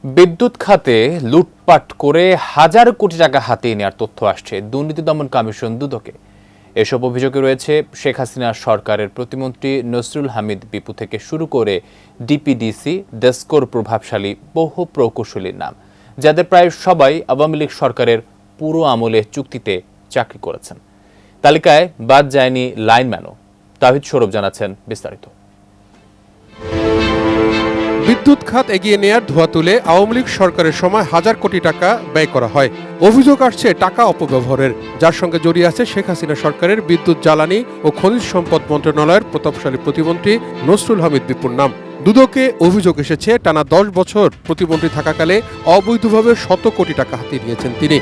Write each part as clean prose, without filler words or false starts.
বিদ্যুৎ খাতে লুটপাট করে হাজার কোটি টাকা হাতিয়ে নেওয়ার তথ্য আসছে দুর্নীতি দমন কমিশন দুদকে। এসব অভিযোগে রয়েছে শেখ হাসিনা সরকারের প্রতিমন্ত্রী নসরুল হামিদ বিপু থেকে শুরু করে ডিপিডিসি, ডেসকোর প্রভাবশালী বহু প্রকৌশলীর নাম, যাদের প্রায় সবাই আওয়ামী লীগ সরকারের পুরো আমলে চুক্তিতে চাকরি করেছেন। তালিকায় বাদ যায়নি লাইনম্যানও। তাহিদ সৌরভ জানাচ্ছেন বিস্তারিত। বিদ্যুৎ খাত এগিয়ে নেয়ার ধোঁয়া তুলে আওয়ামী লীগ সরকারের সময় হাজার কোটি টাকা ব্যয় করা হয়। অভিযোগ আসছে টাকা অপব্যবহারের, যার সঙ্গে জড়িয়ে আছে শেখ হাসিনা সরকারের বিদ্যুৎ, জ্বালানি ও খনিজ সম্পদ মন্ত্রণালয়ের প্রতাপশালী প্রতিমন্ত্রী নসরুল হামিদ বিপুর নাম। দুদকে অভিযোগ এসেছে টানা 10 বছর প্রতিমন্ত্রী থাকাকালে অবৈধভাবে শত কোটি টাকা হাতিয়ে নিয়েছেন তিনি।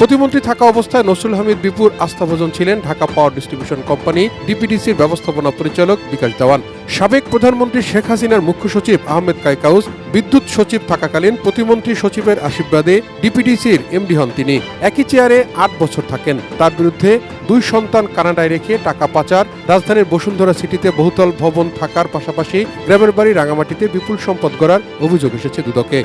প্রতিমন্ত্রী থাকা অবস্থায় নসরুল হামিদ বিপুর আস্থাভাজন ছিলেন ঢাকা পাওয়ার ডিস্ট্রিবিউশন কোম্পানি ডিপিডিসির ব্যবস্থাপনা পরিচালক বিকাশ দেওয়ান। সাবেক প্রধানমন্ত্রী শেখ হাসিনার মুখ্য সচিব আহমেদ কায়কাউস বিদ্যুৎ সচিব থাকাকালীন প্রতিমন্ত্রী সচিবের আশীর্বাদে ডিপিডিসির এমডি হন তিনি। একই চেয়ারে 8 বছর থাকেন। তার বিরুদ্ধে 2 সন্তান কানাডায় রেখে টাকা পাচার, রাজধানীর বসুন্ধরা সিটিতে বহুতল ভবন থাকার পাশাপাশি গ্রামের বাড়ি রাঙামাটিতে বিপুল সম্পদ গড়ার অভিযোগ এসেছে দুদকে।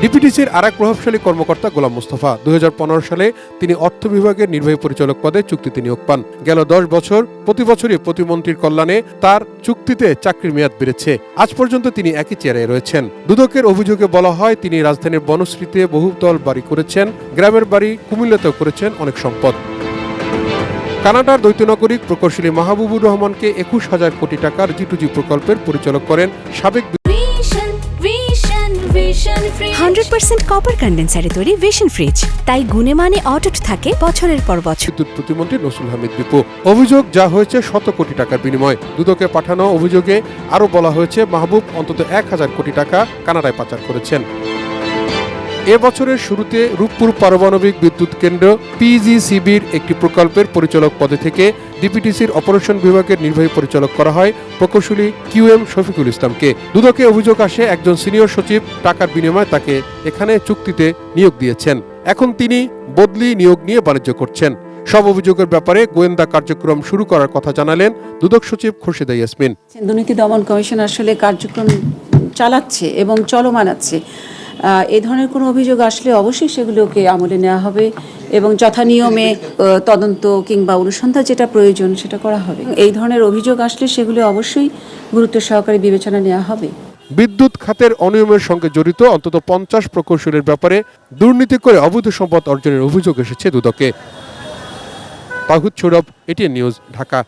ডিপিডিসির আরেক প্রভাবশালী কর্মকর্তা গোলাম মোস্তফা 2015 সালে তিনি অর্থ বিভাগের নির্বাহী পরিচালক পদে চুক্তিতে নিয়োগ পান। গেল 10 বছর প্রতি বছরই প্রতিমন্ত্রীর কল্যাণে তার চুক্তিতে চাকরির মেয়াদ বেড়েছে। আজ পর্যন্ত তিনি একই চেয়ারে রয়েছেন। দুদকের অভিযোগে বলা হয় তিনি রাজধানীর বনশ্রীতে বহুতল বাড়ি করেছেন, গ্রামের বাড়ি কুমিল্লাতেও করেছেন অনেক সম্পদ। কানাডার দ্বৈত নাগরিক প্রকৌশলী মাহবুবুর রহমানকে 21,000 কোটি টাকার G2G প্রকল্পের পরিচালক করেন সাবেক 100% কপার কন্ডেন্সারে তৈরি ভিশন ফ্রিজ, তাই গুণে মানে অটুট থাকে বছরের পর বছর। বিদ্যুৎ প্রতিমন্ত্রী নসরুল হামিদ বিপু অভিযোগ যা হয়েছে শত কোটি টাকার বিনিময়। দুদকে পাঠানো অভিযোগে আরও বলা হয়েছে মাহবুব অন্তত 1,000 কোটি টাকা কানাডায় পাচার করেছেন। এ বছরের শুরুতে রূপপুর পারমাণবিক বিদ্যুৎ কেন্দ্র পিজিসিবির একটি প্রকল্পের পরিচালক পদে থেকে ডিপিডিসির অপারেশন বিভাগের নির্বাহী পরিচালক করা হয় প্রকৌশলী QM শফিকুল ইসলামকে। দুদকে অভিযোগ আসে একজন সিনিয়র সচিব টাকার বিনিময়ে তাকে এখানে চুক্তিতে নিয়োগ দিয়েছেন। এখন তিনি বদলি নিয়োগ নিয়ে বাণিজ্য করছেন। সব অভিযোগের ব্যাপারে গোয়েন্দা কার্যক্রম শুরু করার কথা জানালেন দুদক সচিব খুরশিদা ইয়াসমিন। দুর্নীতি দমন কমিশন আসলে কার্যক্রম চালাচ্ছে এবং চলমান আছে। এই ধরনের কোনো অভিযোগ আসলে অবশ্যই সেগুলোকে আমলে নেওয়া হবে এবং যথানিয়মে তদন্ত কিংবা অনুসন্ধান যেটা প্রয়োজন সেটা করা হবে। এই ধরনের অভিযোগ আসলে সেগুলো অবশ্যই গুরুত্ব সহকারে বিবেচনা নেওয়া হবে। বিদ্যুৎ খাতের অনিয়মের সঙ্গে জড়িত অন্তত 50 প্রকৌশলীর ব্যাপারে দুর্নীতি করে অবৈধ সম্পদ অর্জনের অভিযোগ এসেছে দুদকে। তাহিদ সৌরভ, ATN নিউজ, ঢাকা।